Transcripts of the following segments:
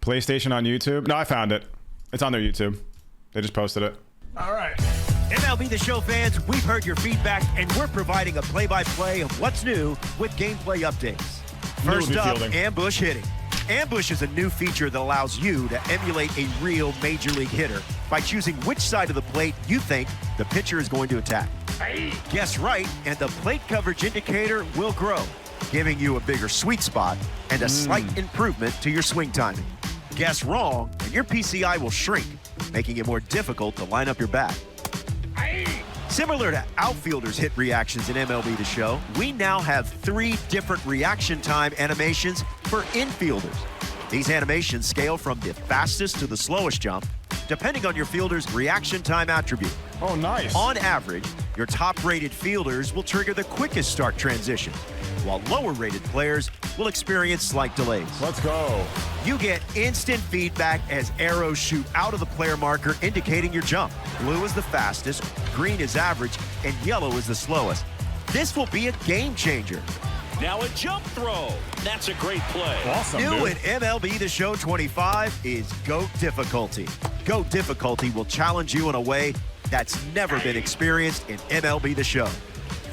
PlayStation on YouTube? No, I found it. It's on their YouTube. They just posted it. All right. MLB The Show fans, we've heard your feedback, and we're providing a play-by-play of what's new with gameplay updates. First up, ambush hitting. Ambush is a new feature that allows you to emulate a real major league hitter by choosing which side of the plate you think the pitcher is going to attack. Guess right, and the plate coverage indicator will grow, giving you a bigger sweet spot and a slight improvement to your swing timing. Guess wrong, and your PCI will shrink, making it more difficult to line up your bat. Similar to outfielders' hit reactions in MLB The Show, we now have 3 different reaction time animations for infielders. These animations scale from the fastest to the slowest jump, depending on your fielder's reaction time attribute. Oh, nice. On average, your top-rated fielders will trigger the quickest start transition, while lower-rated players will experience slight delays. Let's go. You get instant feedback as arrows shoot out of the player marker indicating your jump. Blue is the fastest, green is average, and yellow is the slowest. This will be a game changer. Now a jump throw. That's a great play. Awesome, New dude. in MLB The Show 25 is GOAT Difficulty. GOAT Difficulty will challenge you in a way that's never been experienced in MLB The Show.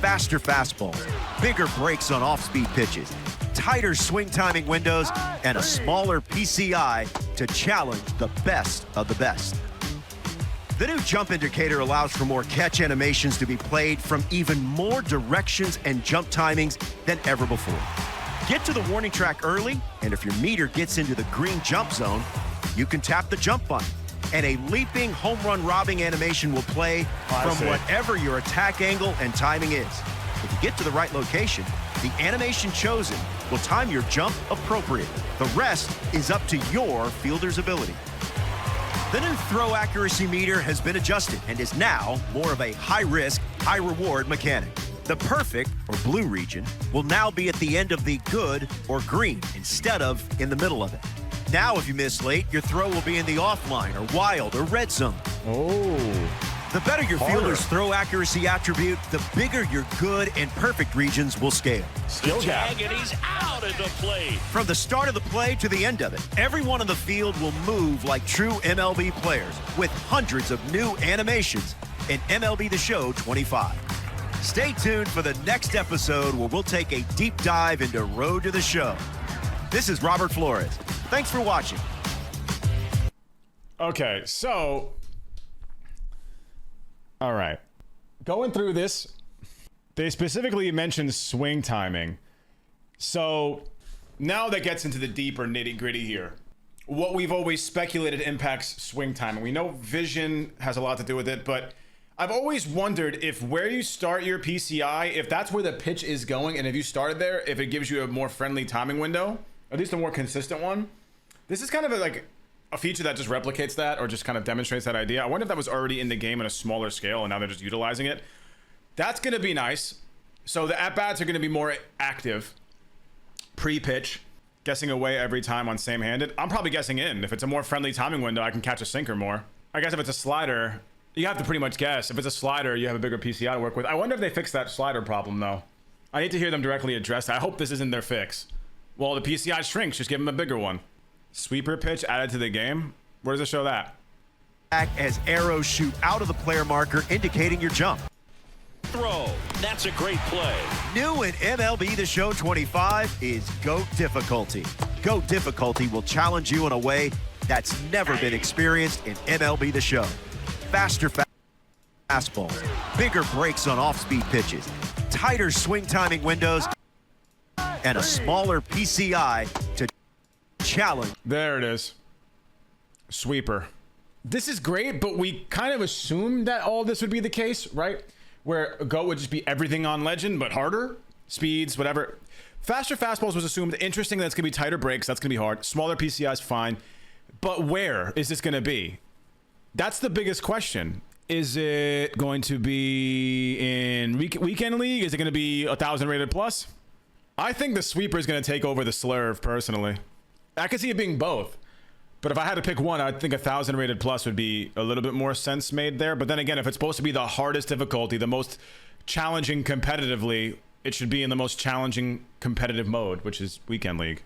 Faster fastballs, bigger breaks on off-speed pitches, tighter swing timing windows, and a smaller PCI to challenge the best of the best. The new jump indicator allows for more catch animations to be played from even more directions and jump timings than ever before. Get to the warning track early, and if your meter gets into the green jump zone, you can tap the jump button, and a leaping home run robbing animation will play from whatever your attack angle and timing is. If you get to the right location, the animation chosen will time your jump appropriately. The rest is up to your fielder's ability. The new throw accuracy meter has been adjusted and is now more of a high-risk, high-reward mechanic. The perfect, or blue region, will now be at the end of the good, or green, instead of in the middle of it. Now, if you miss late, your throw will be in the offline, or wild, or red zone. Oh. The better your fielder's throw accuracy attribute, the bigger your good and perfect regions will scale. Skill gap. Tag, and he's out at the plate. From the start of the play to the end of it, everyone on the field will move like true MLB players with hundreds of new animations in MLB The Show 25. Stay tuned for the next episode where we'll take a deep dive into Road to the Show. This is Robert Flores. Thanks for watching. Okay, so... All right. Going through this, they specifically mentioned swing timing. So now that gets into the deeper nitty-gritty here. What we've always speculated impacts swing timing. We know vision has a lot to do with it, but I've always wondered if where you start your PCI, if that's where the pitch is going, and if you started there, if it gives you a more friendly timing window, at least a more consistent one. This is kind of a feature that just replicates that, or just kind of demonstrates that idea. I wonder if that was already in the game on a smaller scale and now they're just utilizing it. That's going to be nice. So the at-bats are going to be more active pre-pitch, guessing away every time on same-handed. I'm probably guessing in. If it's a more friendly timing window, I can catch a sinker more. I guess if it's a slider, you have to pretty much guess. If it's a slider, you have a bigger PCI to work with. I wonder if they fixed that slider problem, though. I need to hear them directly address that. I hope this isn't their fix. Well, the PCI shrinks. Just give them a bigger one. Sweeper pitch added to the game? Where does it show that? As arrows shoot out of the player marker indicating your jump. Throw. That's a great play. New in MLB The Show 25 is GOAT Difficulty. GOAT Difficulty will challenge you in a way that's never been experienced in MLB The Show. Faster fastballs, bigger breaks on off-speed pitches, tighter swing timing windows, and a smaller PCI to challenge. There it is. Sweeper. This is great, but we kind of assumed that all this would be the case, right? Where GOAT would just be everything on Legend, but harder. Speeds, whatever. Faster fastballs was assumed. Interesting, that's going to be tighter breaks. That's going to be hard. Smaller PCIs, fine. But where is this going to be? That's the biggest question. Is it going to be in Weekend League? Is it going to be 1,000 rated plus? I think the sweeper is going to take over the slurve, personally. I could see it being both. But if I had to pick one, I think 1,000 rated plus would be a little bit more sense made there. But then again, if it's supposed to be the hardest difficulty, the most challenging competitively, it should be in the most challenging competitive mode, which is Weekend League.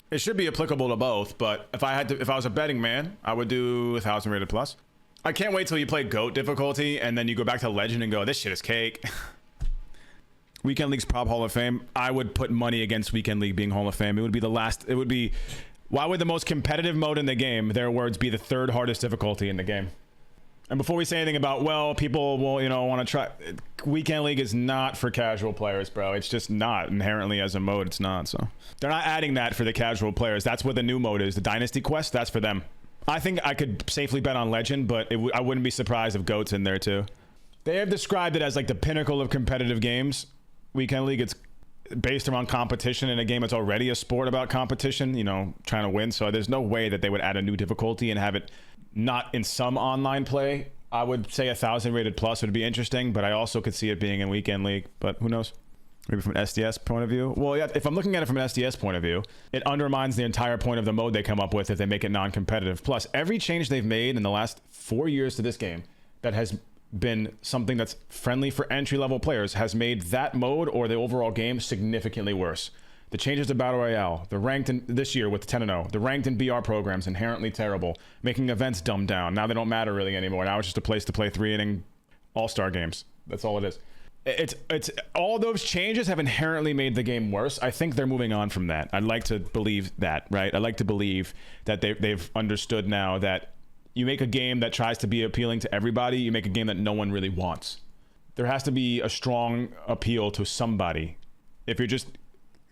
It should be applicable to both, but if I was a betting man, I would do 1,000 rated plus. I can't wait till you play GOAT difficulty and then you go back to Legend and go, this shit is cake. Weekend League's Prop Hall of Fame. I would put money against Weekend League being Hall of Fame. It would be the last. It would be. Why would the most competitive mode in the game, their words, be the third hardest difficulty in the game? And before we say anything about, well, people will, want to try. Weekend League is not for casual players, bro. It's just not inherently as a mode. It's not. So they're not adding that for the casual players. That's what the new mode is. The Dynasty Quest. That's for them. I think I could safely bet on Legend, but I wouldn't be surprised if GOAT's in there too. They have described it as like the pinnacle of competitive games. Weekend League, it's based around competition in a game that's already a sport about competition, trying to win. So there's no way that they would add a new difficulty and have it not in some online play. I would say 1,000 rated plus would be interesting, but I also could see it being in Weekend League, but who knows? Maybe from an SDS point of view. Well, yeah, if I'm looking at it from an SDS point of view, it undermines the entire point of the mode they come up with if they make it non-competitive. Plus, every change they've made in the last 4 years to this game that has been something that's friendly for entry-level players has made that mode or the overall game significantly worse. The changes to Battle Royale, the ranked in this year with 10-0, the ranked and BR programs inherently terrible, making events dumbed down. Now they don't matter really anymore. Now it's just a place to play 3-inning all-star games. That's all it is. It's all those changes have inherently made the game worse. I think they're moving on from that. I'd like to believe that, right? I'd like to believe that they've understood now that you make a game that tries to be appealing to everybody, you make a game that no one really wants. There has to be a strong appeal to somebody. If you're just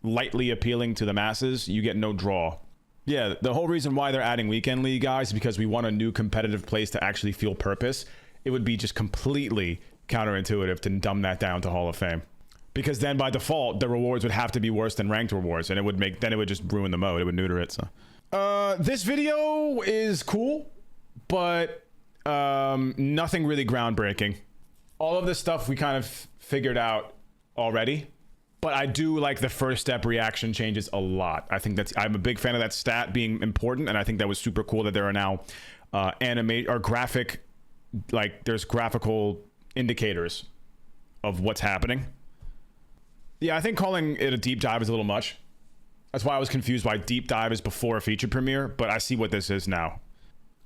lightly appealing to the masses, you get no draw. Yeah, the whole reason why they're adding Weekend League, guys, is because we want a new competitive place to actually feel purpose. It would be just completely counterintuitive to dumb that down to Hall of Fame, because then by default the rewards would have to be worse than ranked rewards, and it would just ruin the mode. It would neuter it. So this video is cool, but nothing really groundbreaking. All of this stuff we kind of figured out already, but I do like the first step reaction changes a lot. I'm a big fan of that stat being important, and I think that was super cool that there are now graphic, like there's graphical indicators of what's happening. Yeah, I think calling it a deep dive is a little much. That's why I was confused why deep dive is before a feature premiere, but I see what this is now.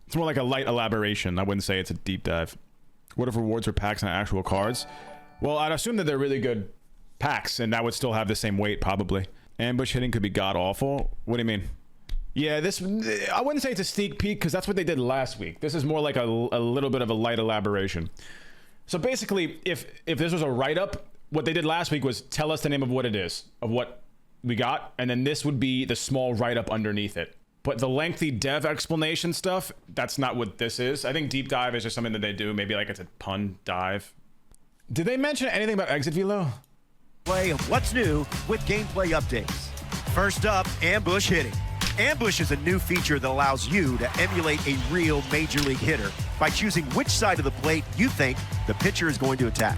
It's more like a light elaboration. I wouldn't say it's a deep dive. What if rewards were packs and actual cards? Well, I'd assume that they're really good packs, and that would still have the same weight, probably. Ambush hitting could be god-awful. What do you mean? Yeah, I wouldn't say it's a sneak peek, because that's what they did last week. This is more like a little bit of a light elaboration. So basically, if this was a write-up, what they did last week was tell us the name of what it is, of what we got, and then this would be the small write-up underneath it. But the lengthy dev explanation stuff, that's not what this is. I think deep dive is just something that they do. Maybe like it's a pun dive. Did they mention anything about exit velo? Play of what's new with gameplay updates. First up, ambush hitting. Ambush is a new feature that allows you to emulate a real major league hitter by choosing which side of the plate you think the pitcher is going to attack.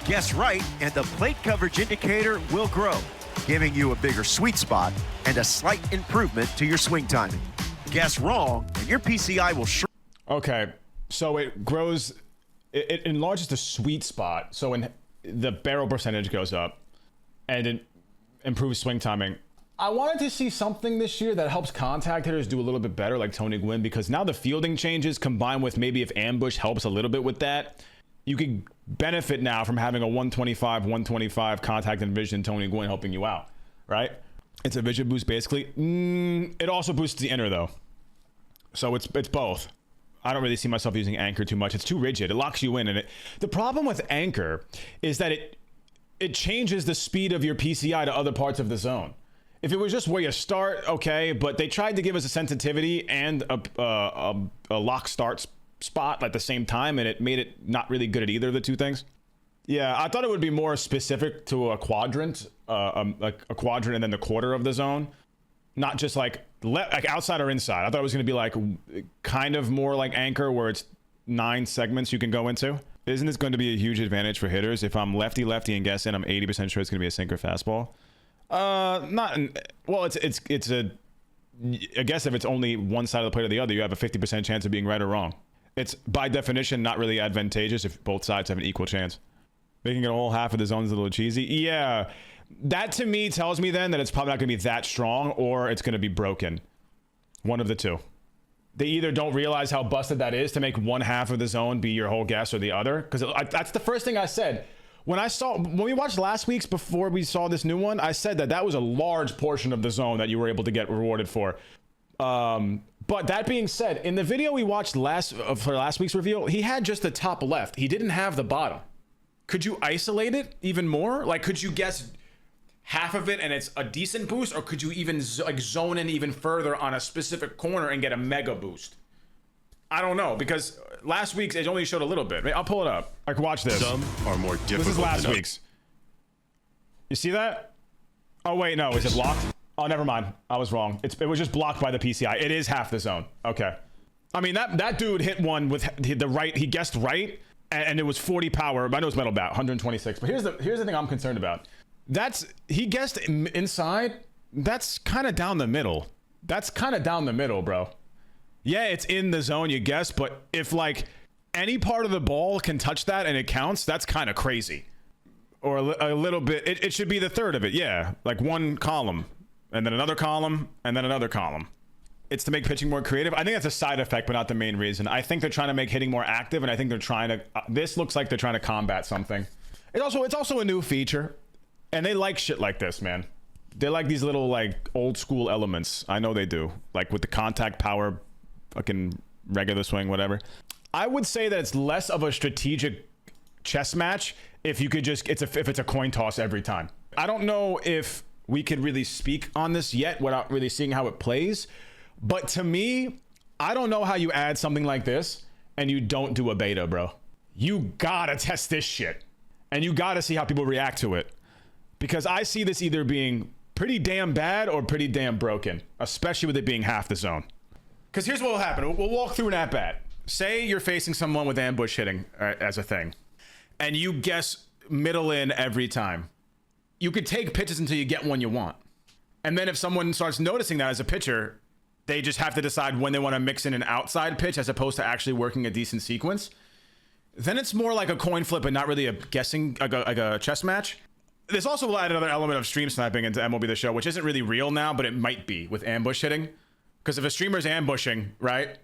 Guess right, and the plate coverage indicator will grow, giving you a bigger sweet spot and a slight improvement to your swing timing. Guess wrong, and your PCI will shrink. Okay, so it grows, it enlarges the sweet spot, so when the barrel percentage goes up, and it improves swing timing. I wanted to see something this year that helps contact hitters do a little bit better, like Tony Gwynn, because now the fielding changes combined with maybe if ambush helps a little bit with that, you could benefit now from having a 125 contact and vision Tony Gwynn helping you out, right? It's a vision boost basically. It also boosts the inner though. So it's both. I don't really see myself using anchor too much. It's too rigid. It locks you in, and the problem with anchor is that it changes the speed of your PCI to other parts of the zone. If it was just where you start, okay, but they tried to give us a sensitivity and a lock start spot at the same time, and it made it not really good at either of the two things. Yeah, I thought it would be more specific to a quadrant, like a quadrant and then the quarter of the zone, not just like outside or inside. I thought it was going to be like kind of more like anchor, where it's 9 segments you can go into. Isn't this going to be a huge advantage for hitters? If I'm lefty and guessing, I'm 80% sure it's going to be a sinker fastball. Well, it's a, I guess if it's only one side of the plate or the other, you have a 50% chance of being right or wrong. It's by definition not really advantageous if both sides have an equal chance. Making it a whole half of the zone is a little cheesy. Yeah, That to me tells me then that it's probably not going to be that strong or it's going to be broken. One of the two. They either don't realize how busted that is to make one half of the zone be your whole guess or the other. Because that's the first thing I said. When we watched last week's before we saw this new one, I said that was a large portion of the zone that you were able to get rewarded for. But that being said, in the video we watched for last week's reveal, he had just the top left. He didn't have the bottom. Could you isolate it even more? Like, could you guess half of it and it's a decent boost, or could you even zone in even further on a specific corner and get a mega boost? I don't know, because last week's it only showed a little bit. I'll pull it up. Like, watch this. Some are more difficult. This is last week's. You see that? Oh wait, no, is it blocked? Oh, never mind. I was wrong. It was just blocked by the PCI. It is half the zone. Okay. I mean, that dude hit one with the right. He guessed right, and it was 40 power. I know it's metal bat, 126. But here's the thing I'm concerned about. He guessed inside. That's kind of down the middle. That's kind of down the middle, bro. Yeah, it's in the zone, you guess, but if like any part of the ball can touch that and it counts, that's kind of crazy. Or a little bit. It should be the third of it. Yeah, like one column. And then another column, and then another columm. It's to make pitching more creative. I think that's a side effect, but not the main reason. I think they're trying to make hitting more active, and I think they're trying to... this looks like they're trying to combat something. It's also a new feature, and they like shit like this, man. They like these little, like, old-school elements. I know they do. Like, with the contact power, fucking regular swing, whatever. I would say that it's less of a strategic chess match if you could just... if it's a coin toss every time. I don't know if... we could really speak on this yet without really seeing how it plays. But to me, I don't know how you add something like this and you don't do a beta, bro. You gotta test this shit. And you gotta see how people react to it. Because I see this either being pretty damn bad or pretty damn broken. Especially with it being half the zone. Because here's what will happen. We'll walk through an at-bat. Say you're facing someone with ambush hitting as a thing. And you guess middle in every time. You could take pitches until you get one you want. And then if someone starts noticing that as a pitcher, they just have to decide when they want to mix in an outside pitch as opposed to actually working a decent sequence. Then it's more like a coin flip and not really a guessing, like a chess match. This also will add another element of stream sniping into MLB the Show, which isn't really real now, but it might be with ambush hitting. Because if a streamer's ambushing, right,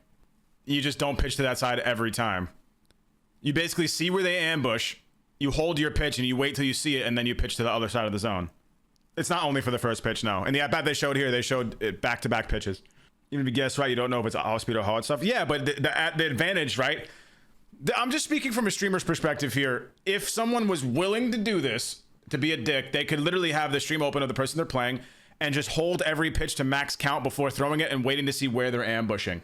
you just don't pitch to that side every time. You basically see where they ambush, you hold your pitch and you wait till you see it, and then you pitch to the other side of the zone. It's not only for the first pitch, no. In the at-bat they showed here, they showed it back-to-back pitches. Even if you guess right, you don't know if it's off-speed or hard stuff. Yeah, but the advantage, right? I'm just speaking from a streamer's perspective here. If someone was willing to do this, to be a dick, they could literally have the stream open of the person they're playing and just hold every pitch to max count before throwing it and waiting to see where they're ambushing,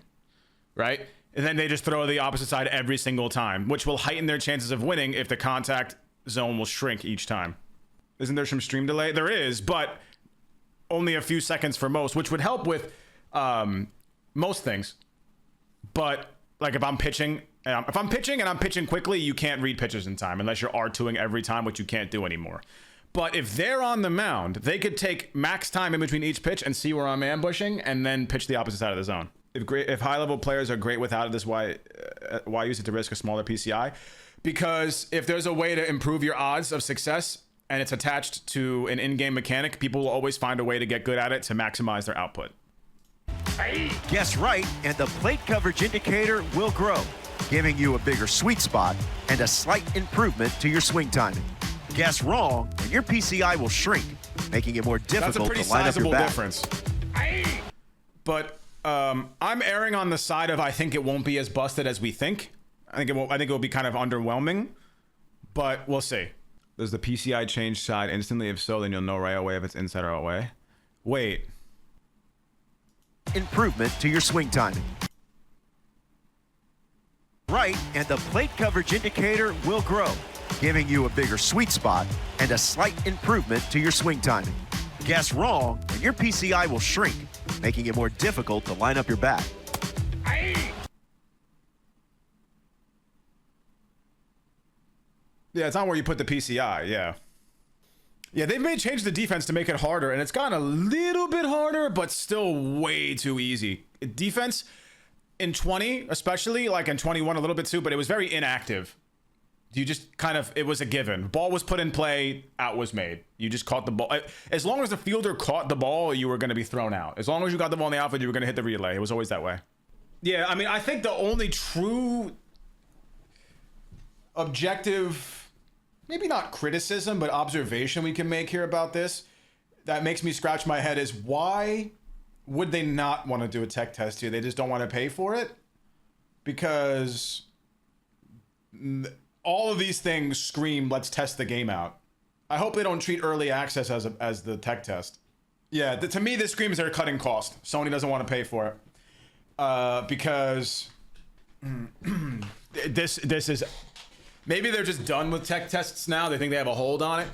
right? And then they just throw the opposite side every single time, which will heighten their chances of winning if the contact zone will shrink each time. Isn't there some stream delay? There is, but only a few seconds for most, which would help with most things. But like if I'm pitching and I'm pitching quickly, you can't read pitches in time unless you're R2ing every time, which you can't do anymore. But if they're on the mound, they could take max time in between each pitch and see where I'm ambushing and then pitch the opposite side of the zone. If high-level players are great without it, why use it to risk a smaller PCI? Because if there's a way to improve your odds of success and it's attached to an in-game mechanic, people will always find a way to get good at it to maximize their output. Guess right, and the plate coverage indicator will grow, giving you a bigger sweet spot and a slight improvement to your swing timing. Guess wrong, and your PCI will shrink, making it more difficult to line up your bat. That's a pretty sizable difference. But I'm erring on the side of I think it won't be as busted as we think. I think it will be kind of underwhelming, but we'll see. Does the PCI change side instantly? If so, then you'll know right away if it's inside or away. Wait. Improvement to your swing timing. Right, and the plate coverage indicator will grow, giving you a bigger sweet spot and a slight improvement to your swing timing. Guess wrong, and your PCI will shrink, making it more difficult to line up your bat. Yeah, it's not where you put the PCI, yeah. Yeah, they've changed the defense to make it harder, and it's gotten a little bit harder, but still way too easy. Defense in 20, especially, like in 21 a little bit too, but it was very inactive. You just kind of, it was a given. Ball was put in play, out was made. You just caught the ball. As long as the fielder caught the ball, you were going to be thrown out. As long as you got the ball in the outfield, you were going to hit the relay. It was always that way. Yeah, I mean, I think the only true objective, maybe not criticism, but observation we can make here about this that makes me scratch my head is why would they not want to do a tech test here? They just don't want to pay for it? Because all of these things scream, let's test the game out. I hope they don't treat early access as the tech test. Yeah, to me, this screams they're cutting cost. Sony doesn't want to pay for it. Because this is... Maybe they're just done with tech tests now. They think they have a hold on it.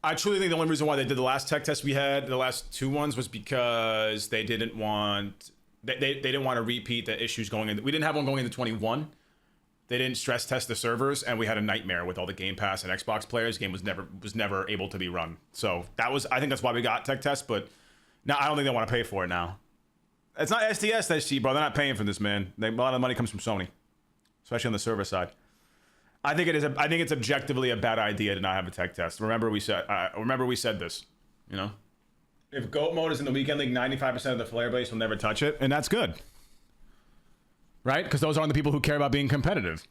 I truly think the only reason why they did the last tech test we had, the last 2 ones, was because they didn't want... They didn't want to repeat the issues going in. We didn't have one going into 21. They didn't stress test the servers, and we had a nightmare with all the Game Pass and Xbox players. Game was never able to be run. So I think that's why we got tech tests. But now I don't think they want to pay for it now. It's not SDS that's cheap, bro. They're not paying for this, man. A lot of the money comes from Sony, especially on the server side. I think it's objectively a bad idea to not have a tech test. Remember we said this. You know, if GOAT mode is in the weekend league, 95% of the player base will never touch it, and that's good. Right? Because those aren't the people who care about being competitive.